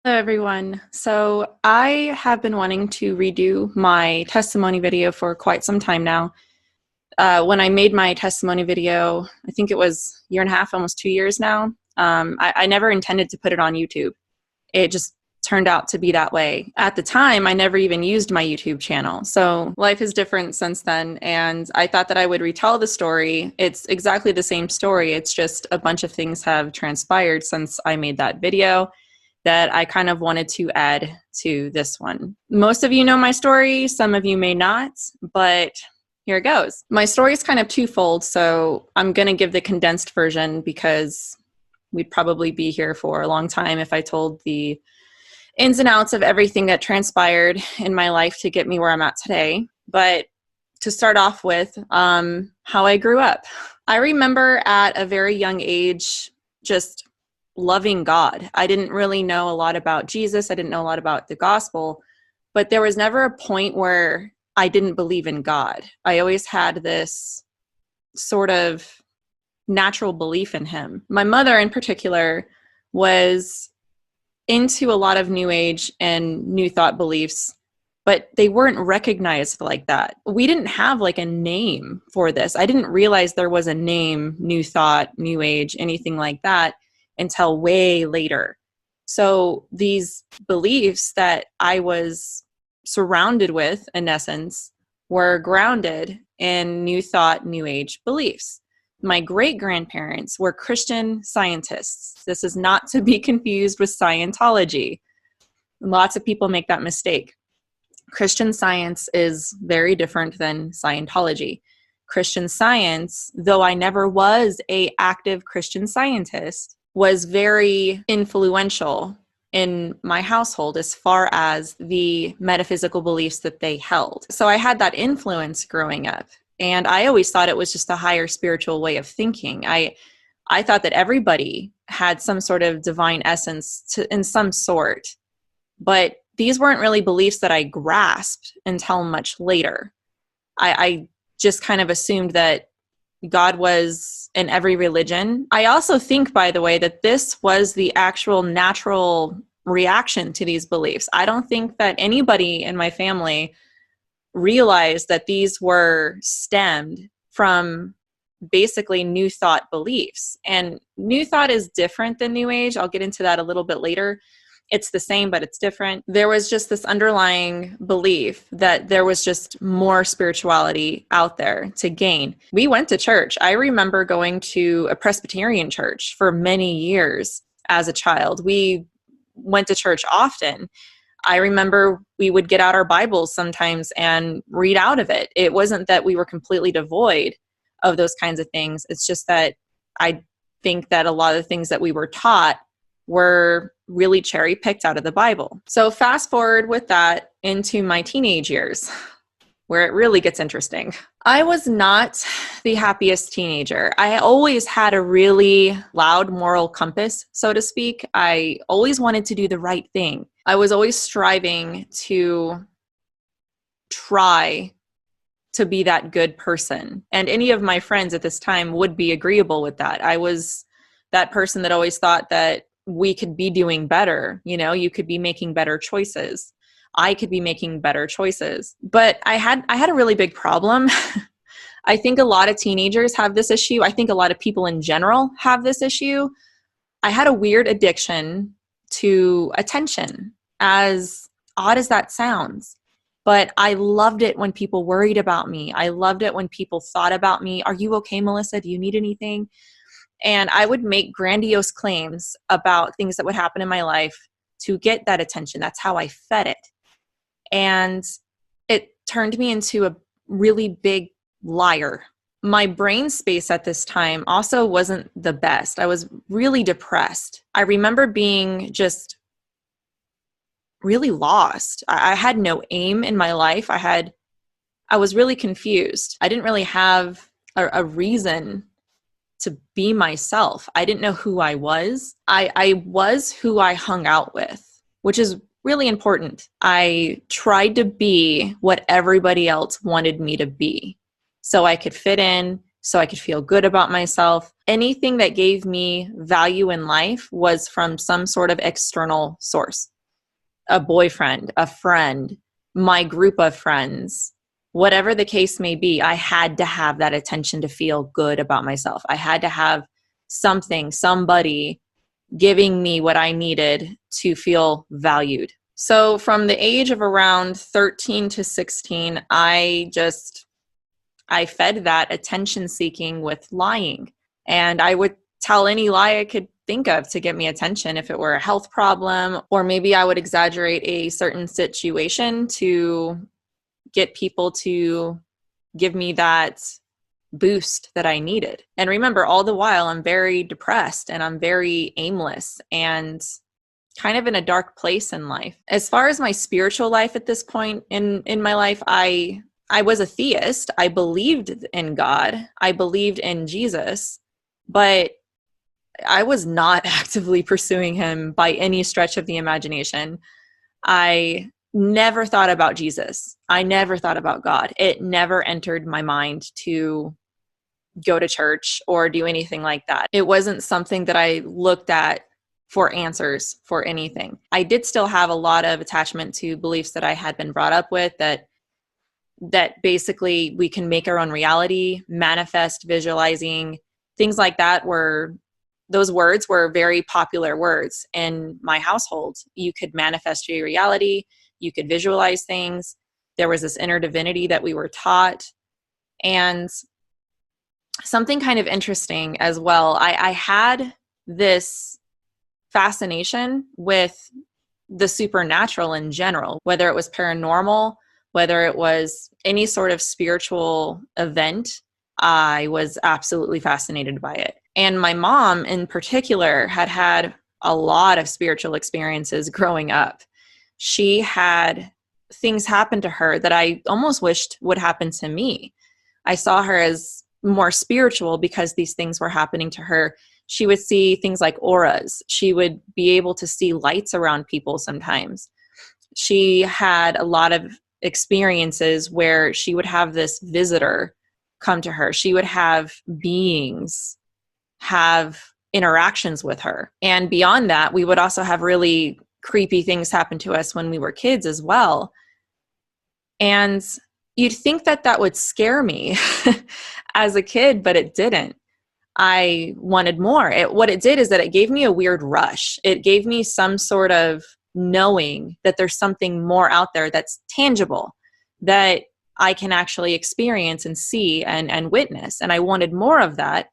Hello, everyone. So I have been wanting to redo my testimony video for quite some time now. When I made my testimony video, I think it was a year and a half, almost 2 years now. I never intended to put it on YouTube. It just turned out to be that way. At the time, I never even used my YouTube channel. So life is different since then. And I thought that I would retell the story. It's exactly the same story. It's just a bunch of things have transpired since I made that video that I kind of wanted to add to this one. Most of you know my story, some of you may not, but here it goes. My story is kind of twofold, so I'm going to give the condensed version because we'd probably be here for a long time if I told the ins and outs of everything that transpired in my life to get me where I'm at today. But to start off with, how I grew up. I remember at a very young age just loving God. I didn't really know a lot about Jesus. I didn't know a lot about the gospel, but there was never a point where I didn't believe in God. I always had this sort of natural belief in him. My mother in particular was into a lot of New Age and New Thought beliefs, but they weren't recognized like that. We didn't have like a name for this. I didn't realize there was a name, New Thought, New Age, anything like that, until way later. So these beliefs that I was surrounded with, in essence, were grounded in New Thought, New Age beliefs. My great-grandparents were Christian Scientists. This is not to be confused with Scientology. Lots of people make that mistake. Christian Science is very different than Scientology. Christian Science, though I never was an active Christian Scientist, was very influential in my household as far as the metaphysical beliefs that they held. So I had that influence growing up, and I always thought it was just a higher spiritual way of thinking. I thought that everybody had some sort of divine essence in some sort, but these weren't really beliefs that I grasped until much later. I just kind of assumed that God was in every religion. I also think, by the way, that this was the actual natural reaction to these beliefs. I don't think that anybody in my family realized that these were stemmed from basically New Thought beliefs. And New Thought is different than New Age. I'll get into that a little bit later. It's the same, but it's different. There was just this underlying belief that there was just more spirituality out there to gain. We went to church. I remember going to a Presbyterian church for many years as a child. We went to church often. I remember we would get out our Bibles sometimes and read out of it. It wasn't that we were completely devoid of those kinds of things. It's just that I think that a lot of the things that we were taught were really cherry picked out of the Bible. So fast forward with that into my teenage years, where it really gets interesting. I was not the happiest teenager. I always had a really loud moral compass, so to speak. I always wanted to do the right thing. I was always striving to try to be that good person. And any of my friends at this time would be agreeable with that. I was that person that always thought that we could be doing better. You know, you could be making better choices. I could be making better choices. But I had a really big problem. I think a lot of teenagers have this issue. I think a lot of people in general have this issue. I had a weird addiction to attention, as odd as that sounds. But I loved it when people worried about me. I loved it when people thought about me. Are you okay, Melissa? Do you need anything? And I would make grandiose claims about things that would happen in my life to get that attention. That's how I fed it. And it turned me into a really big liar. My brain space at this time also wasn't the best. I was really depressed. I remember being just really lost. I had no aim in my life. I was really confused. I didn't really have a reason to be myself. I didn't know who I was. I was who I hung out with, which is really important. I tried to be what everybody else wanted me to be, so I could fit in, so I could feel good about myself. Anything that gave me value in life was from some sort of external source. a boyfriend, a friend, my group of friends, whatever the case may be, I had to have that attention to feel good about myself. I had to have somebody giving me what I needed to feel valued. So from the age of around 13 to 16, I fed that attention seeking with lying. And I would tell any lie I could think of to get me attention, if it were a health problem, or maybe I would exaggerate a certain situation to get people to give me that boost that I needed. And remember, all the while, I'm very depressed and I'm very aimless and kind of in a dark place in life. As far as my spiritual life at this point in my life, I was a theist. I believed in God. I believed in Jesus, but I was not actively pursuing him by any stretch of the imagination. I never thought about Jesus. I never thought about God. It never entered my mind to go to church or do anything like that. It wasn't something that I looked at for answers for anything. I did still have a lot of attachment to beliefs that I had been brought up with, that basically we can make our own reality, manifest, visualizing, things like that. Those words were very popular words in my household. You could manifest your reality. You could visualize things. There was this inner divinity that we were taught. And something kind of interesting as well, I had this fascination with the supernatural in general, whether it was paranormal, whether it was any sort of spiritual event. I was absolutely fascinated by it. And my mom in particular had a lot of spiritual experiences growing up. She had things happen to her that I almost wished would happen to me. I saw her as more spiritual because these things were happening to her. She would see things like auras. She would be able to see lights around people sometimes. She had a lot of experiences where she would have this visitor come to her. She would have beings have interactions with her. And beyond that, we would also have really creepy things happen to us when we were kids as well. And you'd think that that would scare me as a kid, but it didn't. I wanted more. What it did is that it gave me a weird rush. It gave me some sort of knowing that there's something more out there that's tangible, that I can actually experience and see and witness. And I wanted more of that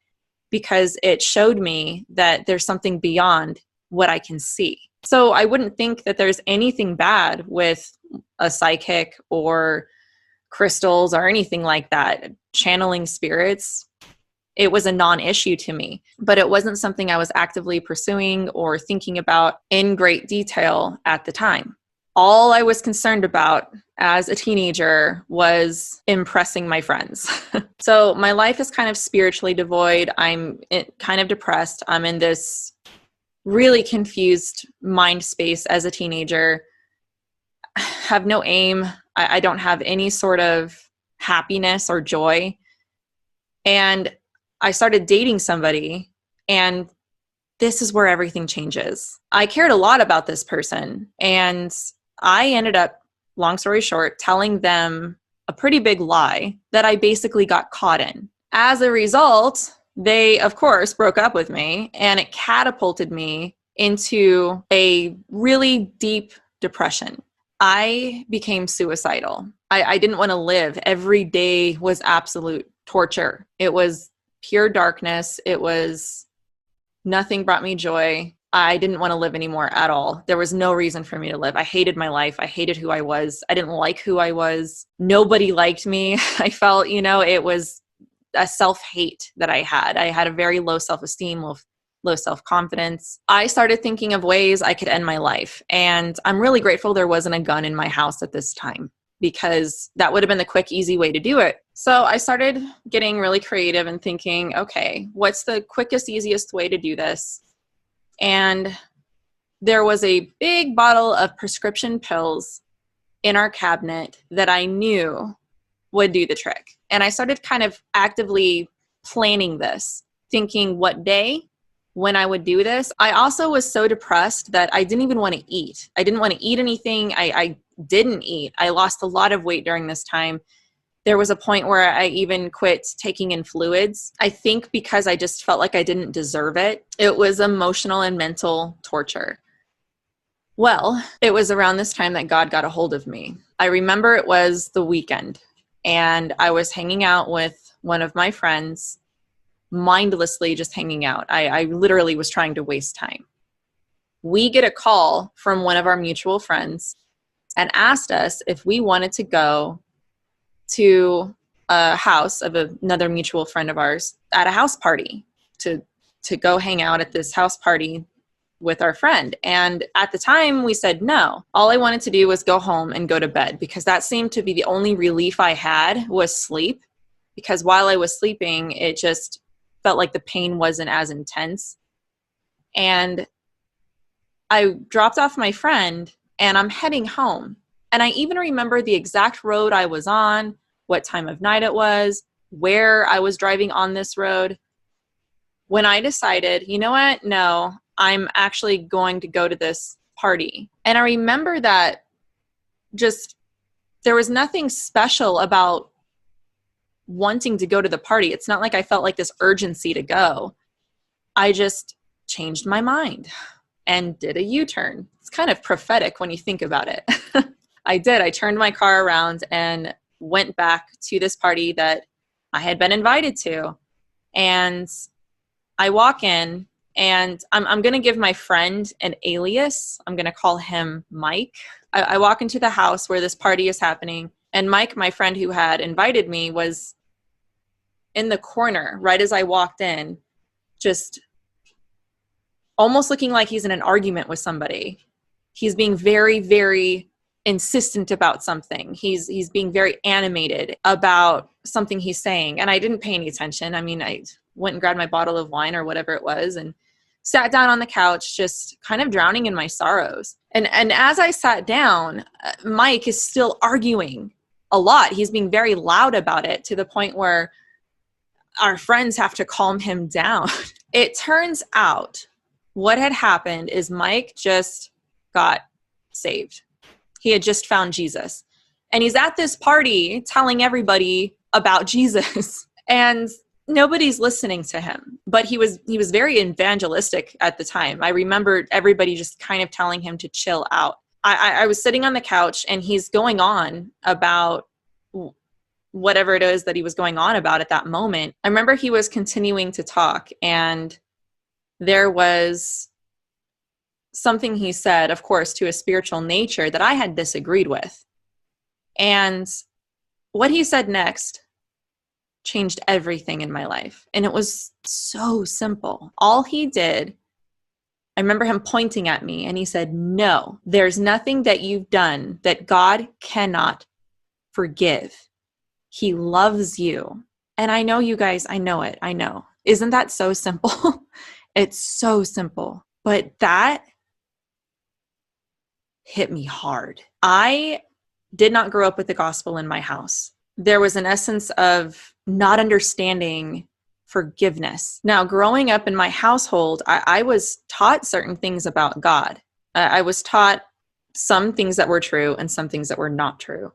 because it showed me that there's something beyond what I can see. So I wouldn't think that there's anything bad with a psychic or crystals or anything like that. Channeling spirits, it was a non-issue to me, but it wasn't something I was actively pursuing or thinking about in great detail at the time. All I was concerned about as a teenager was impressing my friends. So my life is kind of spiritually devoid. I'm kind of depressed. I'm in this really confused mind space as a teenager. I have no aim. I don't have any sort of happiness or joy. And I started dating somebody, and this is where everything changes. I cared a lot about this person, and I ended up, long story short, telling them a pretty big lie that I basically got caught in. As a result, they, of course, broke up with me, and it catapulted me into a really deep depression. I became suicidal. I didn't want to live. Every day was absolute torture. It was pure darkness. It was nothing brought me joy. I didn't want to live anymore at all. There was no reason for me to live. I hated my life. I hated who I was. I didn't like who I was. Nobody liked me. I felt, it was a self-hate that I had. I had a very low self-esteem, low self-confidence. I started thinking of ways I could end my life. And I'm really grateful there wasn't a gun in my house at this time, because that would have been the quick, easy way to do it. So I started getting really creative and thinking, okay, what's the quickest, easiest way to do this? And there was a big bottle of prescription pills in our cabinet that I knew would do the trick. And I started kind of actively planning this, thinking what day, when I would do this, I also was so depressed that I didn't even want to eat. I didn't want to eat anything. I didn't eat. I lost a lot of weight during this time. There was a point where I even quit taking in fluids. I think because I just felt like I didn't deserve it. It was emotional and mental torture. Well, it was around this time that God got a hold of me. I remember it was the weekend, and I was hanging out with one of my friends, mindlessly just hanging out. I literally was trying to waste time. We get a call from one of our mutual friends and asked us if we wanted to go to a house of another mutual friend of ours at a house party, to go hang out at this house party with our friend. And at the time we said no. All I wanted to do was go home and go to bed, because that seemed to be the only relief I had was sleep. Because while I was sleeping, it just felt like the pain wasn't as intense. And I dropped off my friend and I'm heading home. And I even remember the exact road I was on, what time of night it was, where I was driving on this road. When I decided, you know what? No, I'm actually going to go to this party. And I remember that just there was nothing special about wanting to go to the party. It's not like I felt like this urgency to go. I just changed my mind and did a U-turn. It's kind of prophetic when you think about it. I did. I turned my car around and went back to this party that I had been invited to. And I walk in, and I'm going to give my friend an alias. I'm going to call him Mike. I walk into the house where this party is happening. And Mike, my friend who had invited me, was in the corner right as I walked in, just almost looking like he's in an argument with somebody. He's being very, very insistent about something. He's being very animated about something he's saying. And I didn't pay any attention. I mean, I went and grabbed my bottle of wine or whatever it was and sat down on the couch, just kind of drowning in my sorrows. And as I sat down, Mike is still arguing a lot. He's being very loud about it, to the point where our friends have to calm him down. It turns out what had happened is Mike just got saved. He had just found Jesus. And he's at this party telling everybody about Jesus. And nobody's listening to him. But he was very evangelistic at the time. I remember everybody just kind of telling him to chill out. I was sitting on the couch, and he's going on about whatever it is that he was going on about at that moment. I remember he was continuing to talk, and there was something he said, of course, to a spiritual nature that I had disagreed with. And what he said next changed everything in my life. And it was so simple. All he did, I remember him pointing at me, and he said, "No, there's nothing that you've done that God cannot forgive. He loves you." And I know, you guys, I know it. I know. Isn't that so simple? It's so simple. But that hit me hard. I did not grow up with the gospel in my house. There was an essence of not understanding forgiveness. Now, growing up in my household, I was taught certain things about God. I was taught some things that were true and some things that were not true.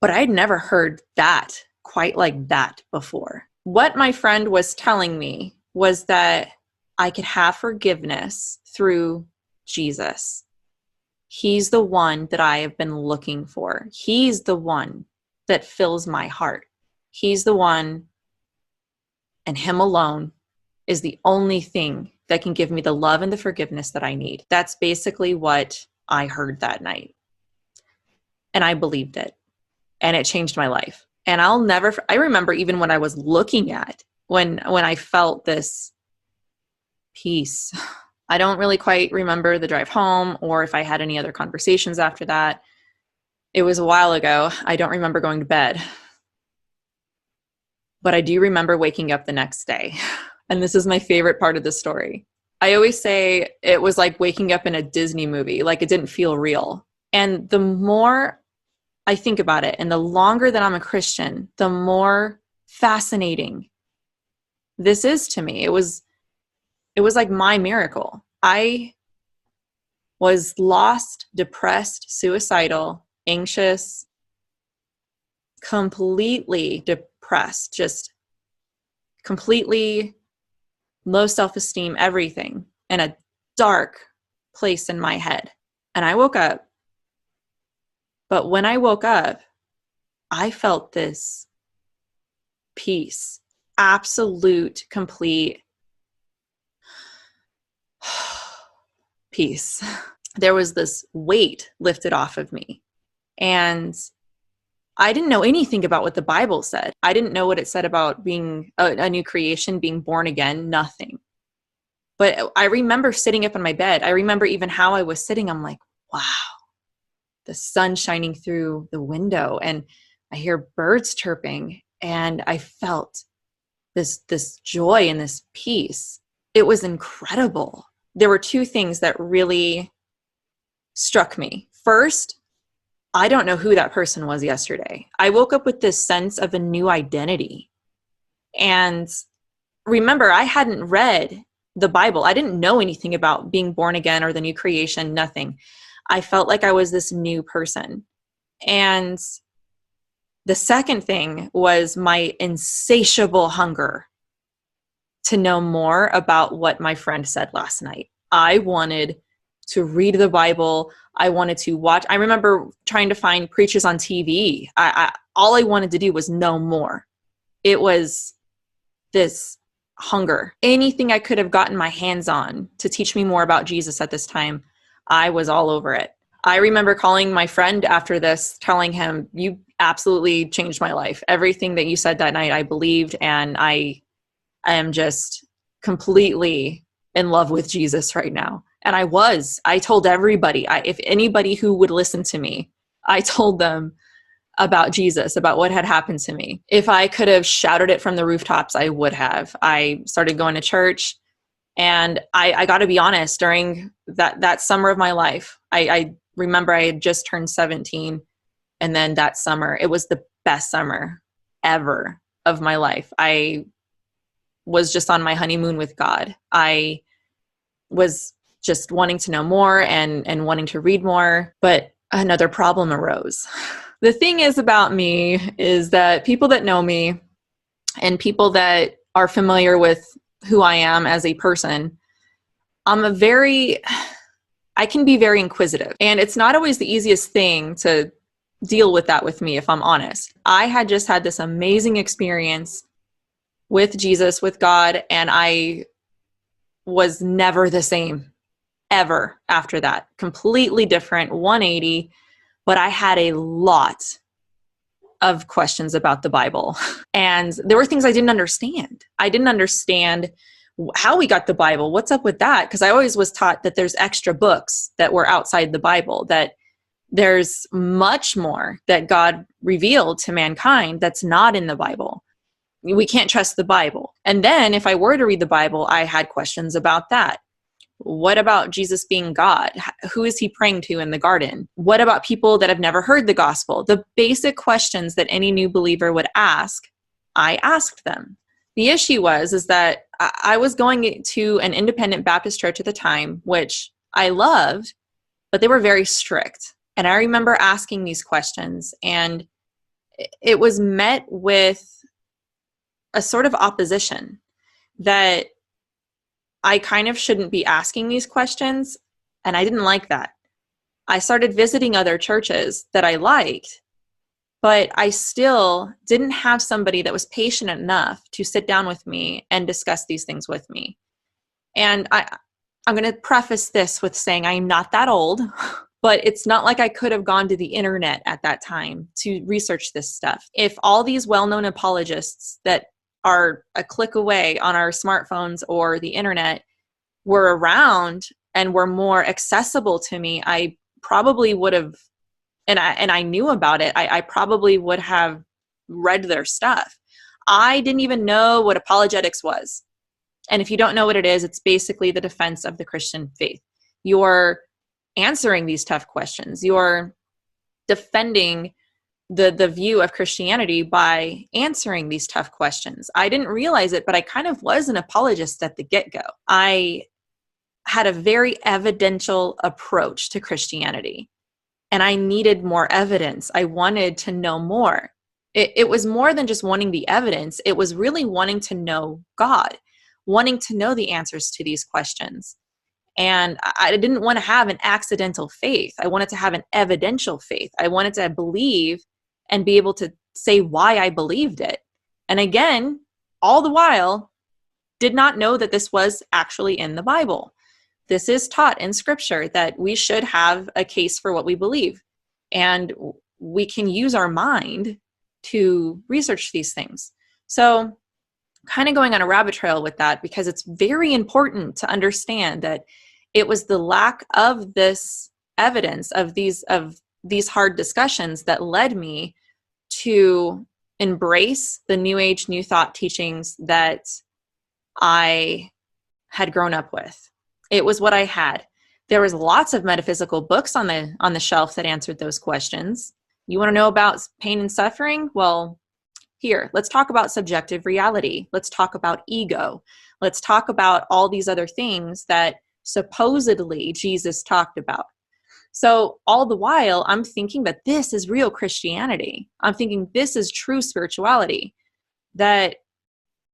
But I'd never heard that quite like that before. What my friend was telling me was that I could have forgiveness through Jesus. He's the one that I have been looking for. He's the one that fills my heart. He's the one, and him alone is the only thing that can give me the love and the forgiveness that I need. That's basically what I heard that night. And I believed it. And it changed my life. And I remember even when I was looking at, when I felt this peace. I don't really quite remember the drive home or if I had any other conversations after that. It was a while ago. I don't remember going to bed. But I do remember waking up the next day. And this is my favorite part of the story. I always say it was like waking up in a Disney movie, like it didn't feel real. And the more I think about it, and the longer that I'm a Christian, the more fascinating this is to me. It was It was like my miracle. I was lost, depressed, suicidal, anxious, completely depressed, just completely low self-esteem, everything, in a dark place in my head. And I woke up. But when I woke up, I felt this peace, absolute, complete peace. There was this weight lifted off of me. And I didn't know anything about what the Bible said. I didn't know what it said about being a new creation, being born again, nothing. But I remember sitting up in my bed. I remember even how I was sitting. I'm like, wow, the sun shining through the window, and I hear birds chirping, and I felt this joy and this peace. It was incredible. There were two things that really struck me. First, I don't know who that person was yesterday. I woke up with this sense of a new identity. And remember, I hadn't read the Bible. I didn't know anything about being born again or the new creation, nothing. I felt like I was this new person. And the second thing was my insatiable hunger to know more about what my friend said last night. I wanted to read the Bible. I wanted to watch. I remember trying to find preachers on TV. All I wanted to do was know more. It was this hunger. Anything I could have gotten my hands on to teach me more about Jesus at this time, I was all over it. I remember calling my friend after this, telling him, you absolutely changed my life. Everything that you said that night, I believed, and I am just completely in love with Jesus right now. And I told everybody, if anybody who would listen to me, I told them about Jesus, about what had happened to me. If I could have shouted it from the rooftops, I would have. I started going to church, and I got to be honest, during that summer of my life, I remember I had just turned 17, and then that summer, it was the best summer ever of my life. I was just on my honeymoon with God. I was just wanting to know more and wanting to read more, but another problem arose. The thing is about me is that people that know me and people that are familiar with who I am as a person, I can be very inquisitive, and it's not always the easiest thing to deal with that with me, if I'm honest. I had just had this amazing experience with Jesus, with God, and I was never the same ever after that. Completely different, 180, but I had a lot of questions about the Bible. And there were things I didn't understand. I didn't understand how we got the Bible. What's up with that? Because I always was taught that there's extra books that were outside the Bible, that there's much more that God revealed to mankind that's not in the Bible. We can't trust the Bible. And then if I were to read the Bible, I had questions about that. What about Jesus being God? Who is he praying to in the garden? What about people that have never heard the gospel? The basic questions that any new believer would ask, I asked them. The issue is that I was going to an independent Baptist church at the time, which I loved, but they were very strict. And I remember asking these questions, and it was met with a sort of opposition that I kind of shouldn't be asking these questions, and I didn't like that. I started visiting other churches that I liked, but I still didn't have somebody that was patient enough to sit down with me and discuss these things with me. And I'm going to preface this with saying I'm not that old, but it's not like I could have gone to the internet at that time to research this stuff. If all these well-known apologists that are a click away on our smartphones or the internet were around and were more accessible to me, I probably would have, and I knew about it, I probably would have read their stuff. I didn't even know what apologetics was. And if you don't know what it is, it's basically the defense of the Christian faith. You're answering these tough questions. You're defending the view of Christianity by answering these tough questions. I didn't realize it, but I kind of was an apologist at the get-go. I had a very evidential approach to Christianity, and I needed more evidence. I wanted to know more. It was more than just wanting the evidence. It was really wanting to know God, wanting to know the answers to these questions. And I didn't want to have an accidental faith. I wanted to have an evidential faith. I wanted to believe and be able to say why I believed it. And again, all the while, did not know that this was actually in the Bible. This is taught in Scripture that we should have a case for what we believe. And we can use our mind to research these things. So kind of going on a rabbit trail with that, because it's very important to understand that it was the lack of this evidence of these hard discussions that led me to embrace the New Age, New Thought teachings that I had grown up with. It was what I had. There was lots of metaphysical books on the shelf that answered those questions. You want to know about pain and suffering? Well, here, let's talk about subjective reality. Let's talk about ego. Let's talk about all these other things that supposedly Jesus talked about. So all the while, I'm thinking that this is real Christianity. I'm thinking this is true spirituality. That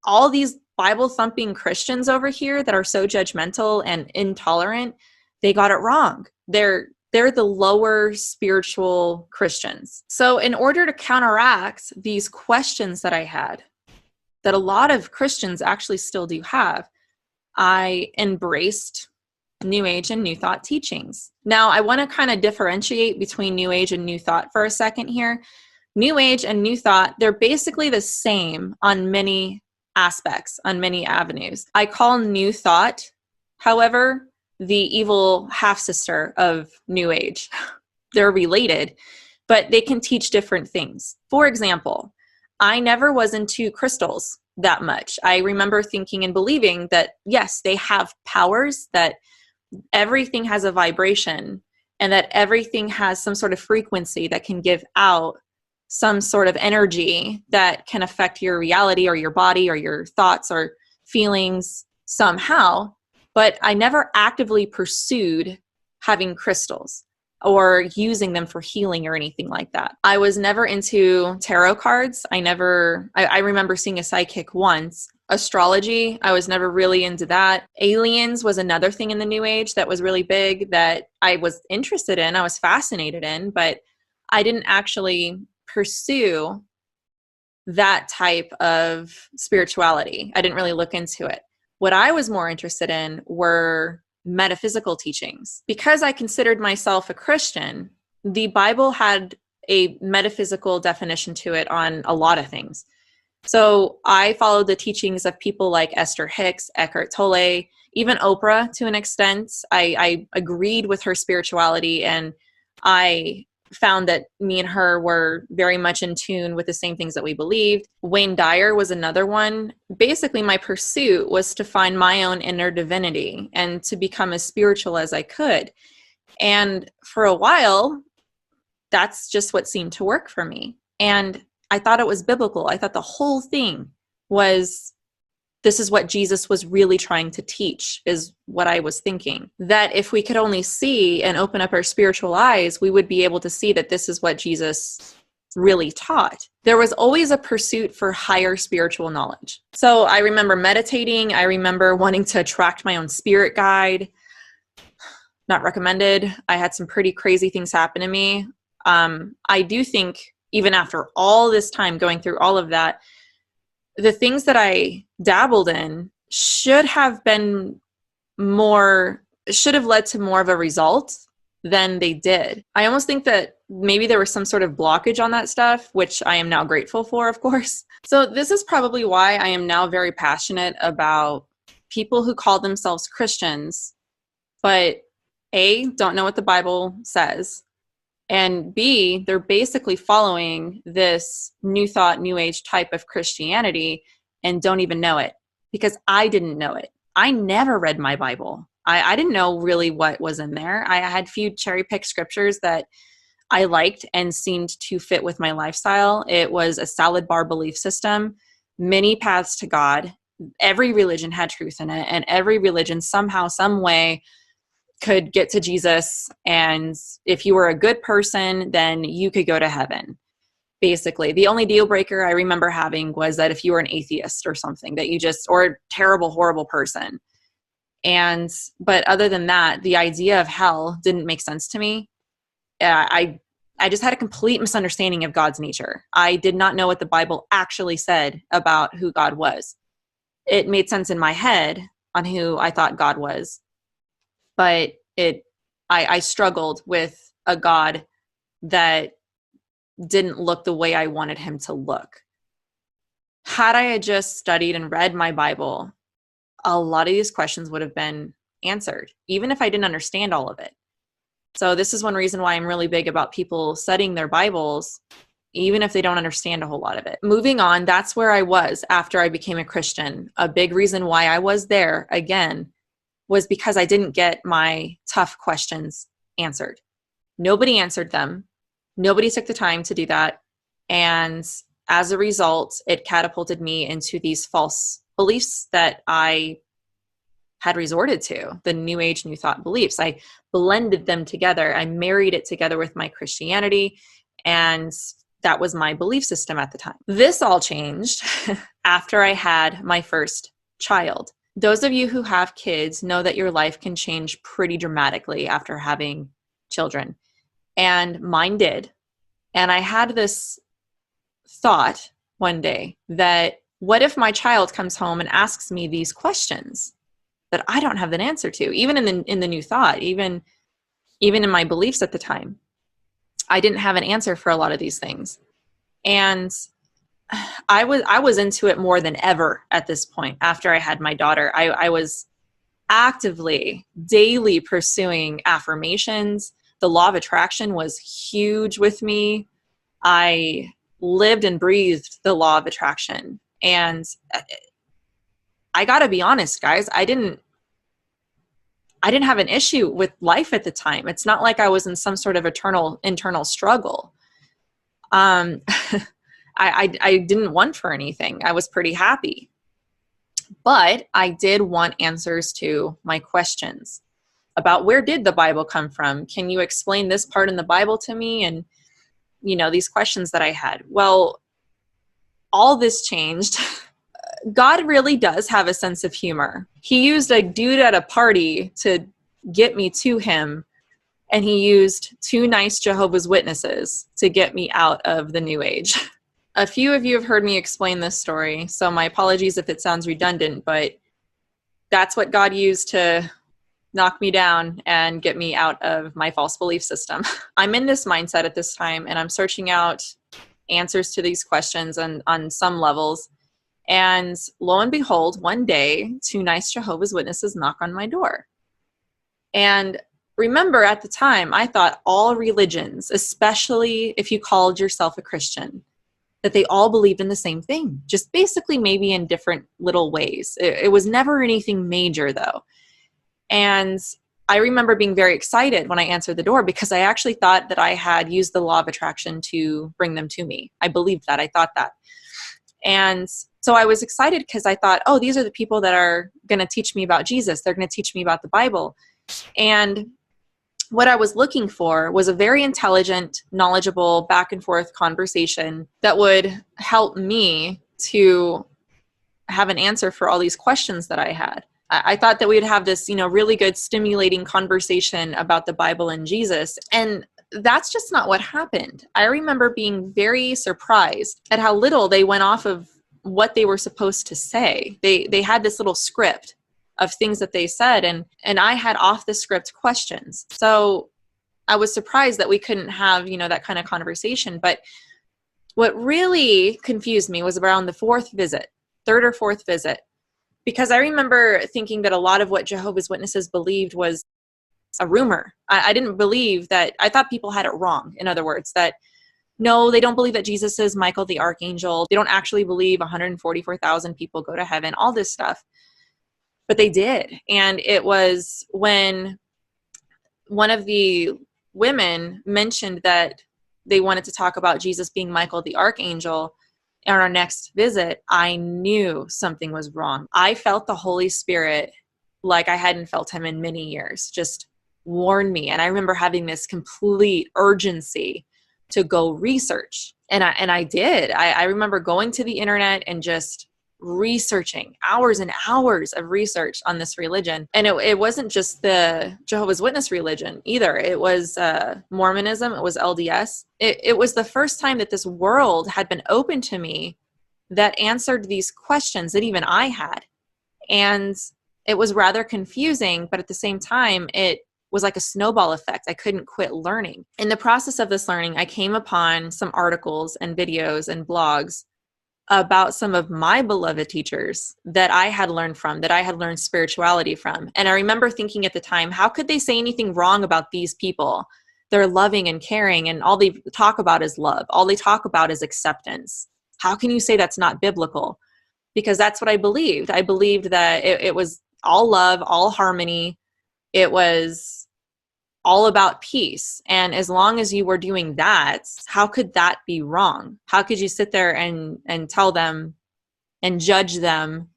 all these Bible-thumping Christians over here that are so judgmental and intolerant, they got it wrong. They're the lower spiritual Christians. So in order to counteract these questions that I had, that a lot of Christians actually still do have, I embraced New Age and New Thought teachings. Now, I want to kind of differentiate between New Age and New Thought for a second here. New Age and New Thought, they're basically the same on many aspects, on many avenues. I call New Thought, however, the evil half-sister of New Age. They're related, but they can teach different things. For example, I never was into crystals that much. I remember thinking and believing that, yes, they have powers, that everything has a vibration, and that everything has some sort of frequency that can give out some sort of energy that can affect your reality or your body or your thoughts or feelings somehow. But I never actively pursued having crystals or using them for healing or anything like that. I was never into tarot cards. I remember seeing a psychic once. Astrology, I was never really into that. Aliens was another thing in the New Age that was really big that I was interested in, I was fascinated in, but I didn't actually pursue that type of spirituality. I didn't really look into it. What I was more interested in were metaphysical teachings. Because I considered myself a Christian, the Bible had a metaphysical definition to it on a lot of things. So I followed the teachings of people like Esther Hicks, Eckhart Tolle, even Oprah to an extent. I agreed with her spirituality, and I found that me and her were very much in tune with the same things that we believed. Wayne Dyer was another one. Basically, my pursuit was to find my own inner divinity and to become as spiritual as I could. And for a while, that's just what seemed to work for me. And I thought it was biblical. I thought the whole thing was, this is what Jesus was really trying to teach, is what I was thinking. That if we could only see and open up our spiritual eyes, we would be able to see that this is what Jesus really taught. There was always a pursuit for higher spiritual knowledge. So I remember meditating. I remember wanting to attract my own spirit guide. Not recommended. I had some pretty crazy things happen to me. I do think even after all this time going through all of that, the things that I dabbled in should have led to more of a result than they did. I almost think that maybe there was some sort of blockage on that stuff, which I am now grateful for, of course. So this is probably why I am now very passionate about people who call themselves Christians, but A, don't know what the Bible says, and B, they're basically following this New Thought, New Age type of Christianity and don't even know it, because I didn't know it. I never read my Bible. I didn't know really what was in there. I had few cherry-picked scriptures that I liked and seemed to fit with my lifestyle. It was a salad bar belief system, many paths to God. Every religion had truth in it, and every religion somehow, some way could get to Jesus. And if you were a good person, then you could go to heaven. Basically, the only deal breaker I remember having was that if you were an atheist or something, that you just, or a terrible, horrible person. But other than that, the idea of hell didn't make sense to me. I just had a complete misunderstanding of God's nature. I did not know what the Bible actually said about who God was. It made sense in my head on who I thought God was, but I struggled with a God that didn't look the way I wanted him to look. Had I just studied and read my Bible, a lot of these questions would have been answered, even if I didn't understand all of it. So this is one reason why I'm really big about people studying their Bibles, even if they don't understand a whole lot of it. Moving on, that's where I was after I became a Christian. A big reason why I was there again was because I didn't get my tough questions answered. Nobody answered them. Nobody took the time to do that. And as a result, it catapulted me into these false beliefs that I had resorted to, the New Age, New Thought beliefs. I blended them together. I married it together with my Christianity, and that was my belief system at the time. This all changed after I had my first child. Those of you who have kids know that your life can change pretty dramatically after having children, and mine did. And I had this thought one day that what if my child comes home and asks me these questions that I don't have an answer to, even in the New Thought, even in my beliefs at the time. I didn't have an answer for a lot of these things. And I was into it more than ever at this point after I had my daughter. I was actively, daily pursuing affirmations. The law of attraction was huge with me. I lived and breathed the law of attraction. And I got to be honest, guys, I didn't have an issue with life at the time. It's not like I was in some sort of internal struggle. I didn't want for anything. I was pretty happy. But I did want answers to my questions about where did the Bible come from? Can you explain this part in the Bible to me? And, these questions that I had. Well, all this changed. God really does have a sense of humor. He used a dude at a party to get me to him, and he used 2 nice Jehovah's Witnesses to get me out of the New Age. A few of you have heard me explain this story, so my apologies if it sounds redundant, but that's what God used to knock me down and get me out of my false belief system. I'm in this mindset at this time, and I'm searching out answers to these questions on some levels. And lo and behold, one day, 2 nice Jehovah's Witnesses knock on my door. And remember, at the time, I thought all religions, especially if you called yourself a Christian, that they all believed in the same thing, just basically maybe in different little ways. It was never anything major, though. And I remember being very excited when I answered the door because I actually thought that I had used the law of attraction to bring them to me. I believed that. I thought that. And so I was excited because I thought, oh, these are the people that are going to teach me about Jesus. They're going to teach me about the Bible. And what I was looking for was a very intelligent, knowledgeable, back and forth conversation that would help me to have an answer for all these questions that I had. I thought that we would have this, really good, stimulating conversation about the Bible and Jesus. And that's just not what happened. I remember being very surprised at how little they went off of what they were supposed to say. They had this little script of things that they said, and I had off the script questions. So I was surprised that we couldn't have, that kind of conversation. But what really confused me was around the 3rd or 4th visit, because I remember thinking that a lot of what Jehovah's Witnesses believed was a rumor. I didn't believe that. I thought people had it wrong. In other words, that no, they don't believe that Jesus is Michael the Archangel. They don't actually believe 144,000 people go to heaven, all this stuff. But they did. And it was when one of the women mentioned that they wanted to talk about Jesus being Michael the Archangel on our next visit, I knew something was wrong. I felt the Holy Spirit like I hadn't felt him in many years, just warn me. And I remember having this complete urgency to go research. And I did. I remember going to the internet and just researching, hours and hours of research on this religion. And it wasn't just the Jehovah's Witness religion either. It was Mormonism. It was LDS. It was the first time that this world had been open to me that answered these questions that even I had. And it was rather confusing, but at the same time, it was like a snowball effect. I couldn't quit learning. In the process of this learning, I came upon some articles and videos and blogs about some of my beloved teachers that I had learned from, that I had learned spirituality from. And I remember thinking at the time, how could they say anything wrong about these people? They're loving and caring, and all they talk about is love. All they talk about is acceptance. How can you say that's not biblical? Because that's what I believed. I believed that it was all love, all harmony. It was all about peace. And as long as you were doing that, how could that be wrong? How could you sit there and tell them and judge them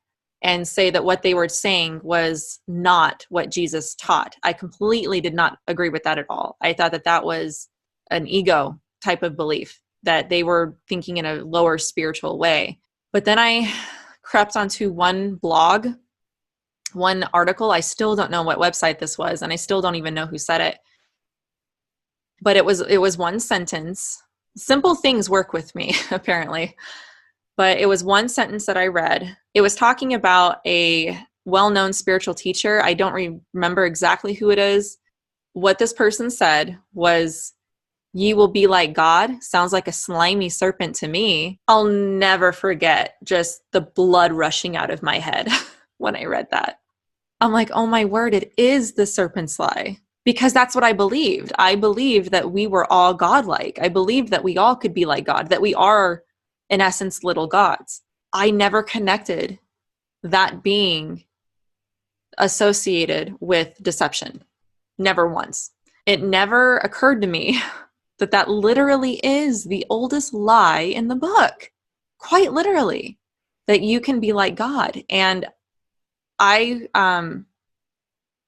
and say that what they were saying was not what Jesus taught? I completely did not agree with that at all. I thought that that was an ego type of belief, that they were thinking in a lower spiritual way. But then I crept onto one blog, one article. I still don't know what website this was, and I still don't even know who said it. But it was one sentence. Simple things work with me, apparently. But it was one sentence that I read. It was talking about a well-known spiritual teacher. I don't remember exactly who it is. What this person said was, "Ye will be like God." Sounds like a slimy serpent to me. I'll never forget just the blood rushing out of my head when I read that. I'm like, oh my word, it is the serpent's lie. Because that's what I believed. I believed that we were all godlike. I believed that we all could be like God, that we are, in essence, little gods. I never connected that being associated with deception. Never once. It never occurred to me that that literally is the oldest lie in the book. Quite literally. That you can be like God. And I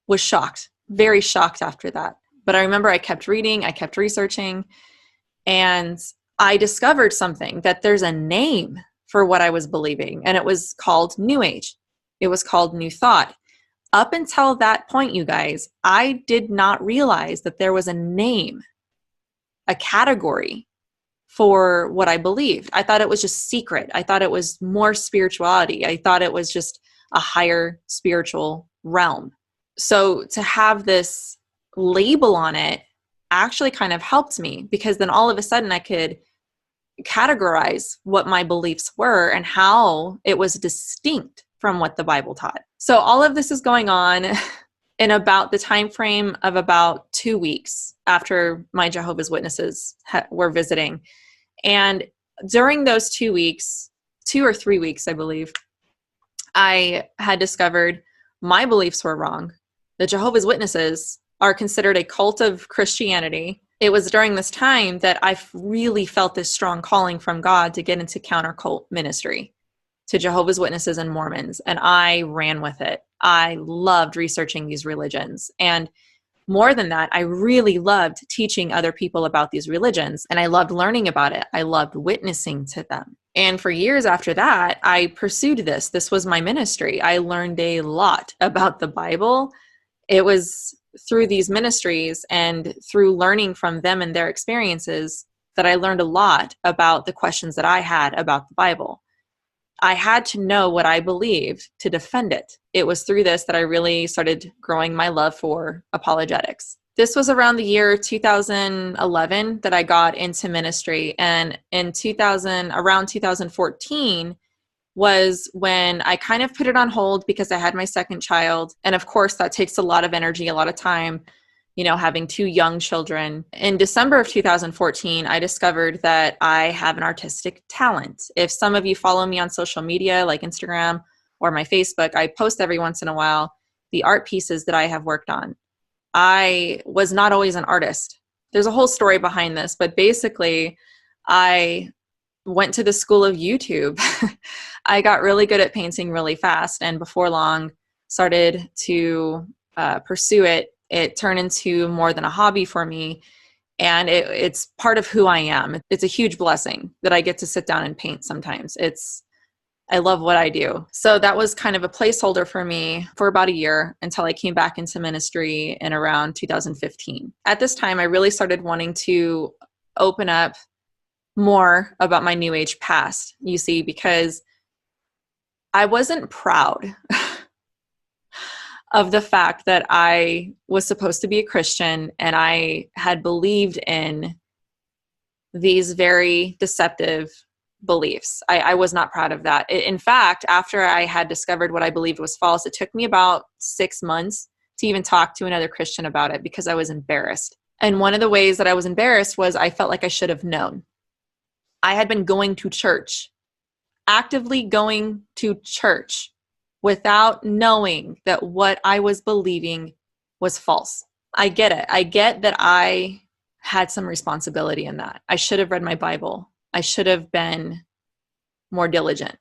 was shocked, very shocked after that. But I remember I kept reading, I kept researching, and I discovered something, that there's a name for what I was believing, and it was called New Age. It was called New Thought. Up until that point, you guys, I did not realize that there was a name, a category for what I believed. I thought it was just secret. I thought it was more spirituality. I thought it was just a higher spiritual realm. So to have this label on it actually kind of helped me, because then all of a sudden I could categorize what my beliefs were and how it was distinct from what the Bible taught. So all of this is going on in about the time frame of about 2 weeks after my Jehovah's Witnesses were visiting. And during those 2 weeks, 2 or 3 weeks, I believe, I had discovered my beliefs were wrong. The Jehovah's Witnesses are considered a cult of Christianity. It was during this time that I really felt this strong calling from God to get into counter cult ministry to Jehovah's Witnesses and Mormons, and I ran with it. I loved researching these religions. And more than that, I really loved teaching other people about these religions, and I loved learning about it. I loved witnessing to them. And for years after that, I pursued this. This was my ministry. I learned a lot about the Bible. It was through these ministries and through learning from them and their experiences that I learned a lot about the questions that I had about the Bible. I had to know what I believed to defend it. It was through this that I really started growing my love for apologetics. This was around the year 2011 that I got into ministry. And in around 2014 was when I kind of put it on hold because I had my second child. And of course, that takes a lot of energy, a lot of time, having 2 young children. In December of 2014, I discovered that I have an artistic talent. If some of you follow me on social media, like Instagram or my Facebook, I post every once in a while the art pieces that I have worked on. I was not always an artist. there's a whole story behind this, but basically I went to the school of YouTube. I got really good at painting really fast, and before long started to pursue it. It turned into more than a hobby for me, and it's part of who I am. It's a huge blessing that I get to sit down and paint sometimes. I love what I do. So that was kind of a placeholder for me for about a year until I came back into ministry in around 2015. At this time, I really started wanting to open up more about my New Age past, you see, because I wasn't proud of the fact that I was supposed to be a Christian and I had believed in these very deceptive beliefs. I was not proud of that. In fact, after I had discovered what I believed was false, it took me about 6 months to even talk to another Christian about it because I was embarrassed. And one of the ways that I was embarrassed was I felt like I should have known. I had been going to church, actively going to church without knowing that what I was believing was false. I get it. I get that I had some responsibility in that. I should have read my Bible. I should have been more diligent.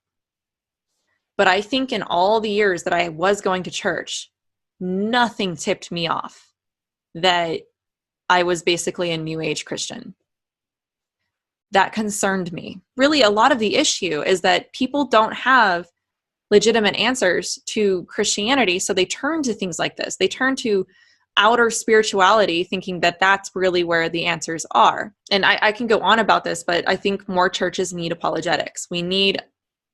But I think in all the years that I was going to church, nothing tipped me off that I was basically a New Age Christian. That concerned me. Really, a lot of the issue is that people don't have legitimate answers to Christianity, so they turn to things like this. They turn to outer spirituality thinking that that's really where the answers are. And I can go on about this, but I think more churches need apologetics. We need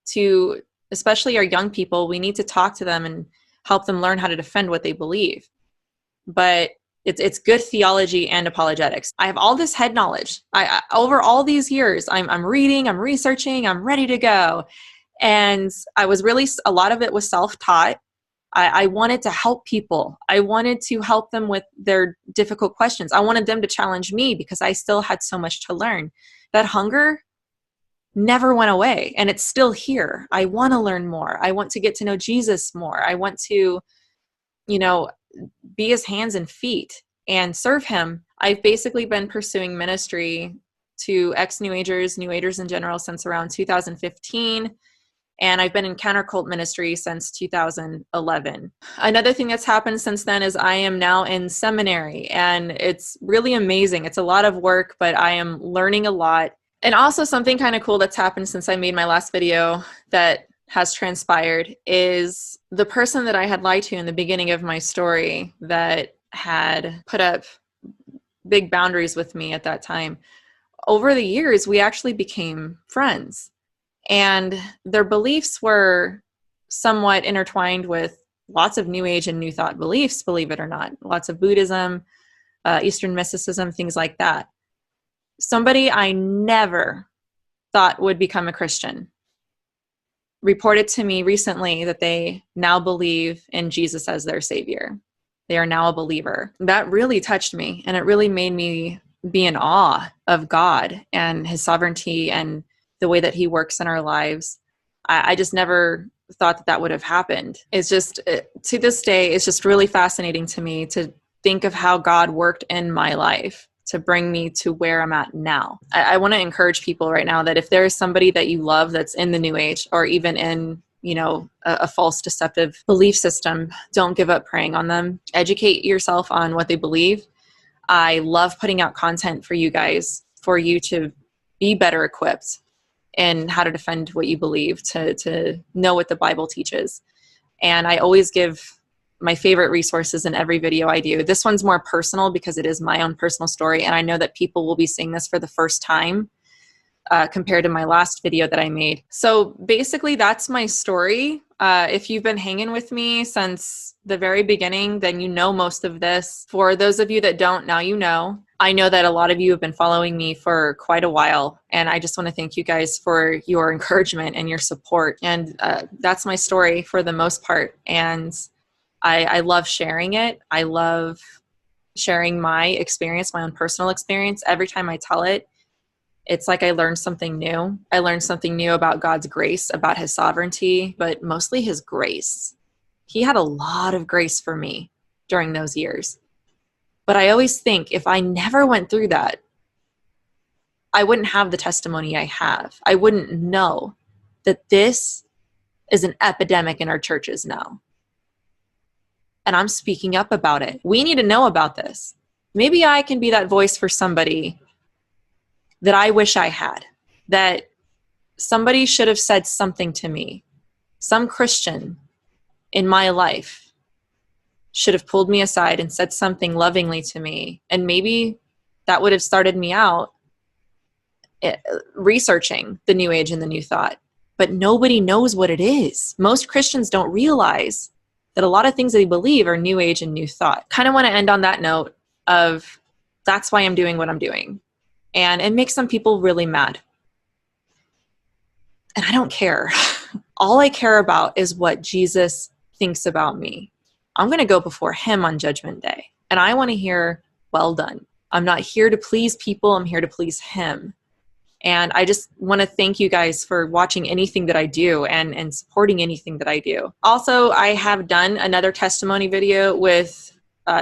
to, especially our young people, we need to talk to them and help them learn how to defend what they believe. But it's good theology and apologetics. I have all this head knowledge. Over all these years, I'm reading, I'm researching, I'm ready to go. And I was really, a lot of it was self-taught. I wanted to help people. I wanted to help them with their difficult questions. I wanted them to challenge me because I still had so much to learn. That hunger never went away, and it's still here. I want to learn more. I want to get to know Jesus more. I want to, be his hands and feet and serve him. I've basically been pursuing ministry to ex-New Agers, New Agers in general, since around 2015. And I've been in countercult ministry since 2011. Another thing that's happened since then is I am now in seminary, and it's really amazing. It's a lot of work, but I am learning a lot. And also something kind of cool that's happened since I made my last video that has transpired is the person that I had lied to in the beginning of my story that had put up big boundaries with me at that time. Over the years, we actually became friends. And their beliefs were somewhat intertwined with lots of New Age and New Thought beliefs, believe it or not. Lots of Buddhism, Eastern mysticism, things like that. Somebody I never thought would become a Christian reported to me recently that they now believe in Jesus as their savior. They are now a believer. That really touched me, and it really made me be in awe of God and his sovereignty and the way that he works in our lives. I just never thought that would have happened. It's just, to this day, it's just really fascinating to me to think of how God worked in my life to bring me to where I'm at now. I want to encourage people right now that if there is somebody that you love that's in the New Age or even in, a false deceptive belief system, don't give up praying on them. Educate yourself on what they believe. I love putting out content for you guys, for you to be better equipped in how to defend what you believe, to know what the Bible teaches. And I always give my favorite resources in every video I do. This one's more personal because it is my own personal story, and I know that people will be seeing this for the first time compared to my last video that I made. So basically, that's my story. If you've been hanging with me since the very beginning, then you know most of this. For those of you that don't, now you know. I know that a lot of you have been following me for quite a while, and I just want to thank you guys for your encouragement and your support. And that's my story for the most part. And I love sharing it. I love sharing my experience, my own personal experience. Every time I tell it, it's like I learned something new. I learned something new about God's grace, about his sovereignty, but mostly his grace. He had a lot of grace for me during those years. But I always think if I never went through that, I wouldn't have the testimony I have. I wouldn't know that this is an epidemic in our churches now. And I'm speaking up about it. We need to know about this. Maybe I can be that voice for somebody that I wish I had, that somebody should have said something to me. Some Christian in my life should have pulled me aside and said something lovingly to me. And maybe that would have started me out researching the New Age and the New Thought. But nobody knows what it is. Most Christians don't realize that a lot of things they believe are New Age and New Thought. Kind of want to end on that note of that's why I'm doing what I'm doing. And it makes some people really mad. And I don't care. All I care about is what Jesus thinks about me. I'm going to go before him on Judgment Day. And I want to hear, well done. I'm not here to please people. I'm here to please him. And I just want to thank you guys for watching anything that I do and supporting anything that I do. Also, I have done another testimony video with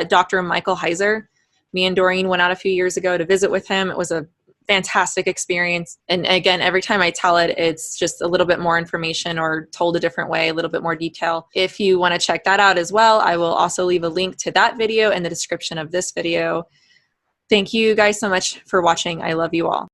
Dr. Michael Heiser. Me and Doreen went out a few years ago to visit with him. It was a fantastic experience. And again, every time I tell it, it's just a little bit more information or told a different way, a little bit more detail. If you want to check that out as well, I will also leave a link to that video in the description of this video. Thank you guys so much for watching. I love you all.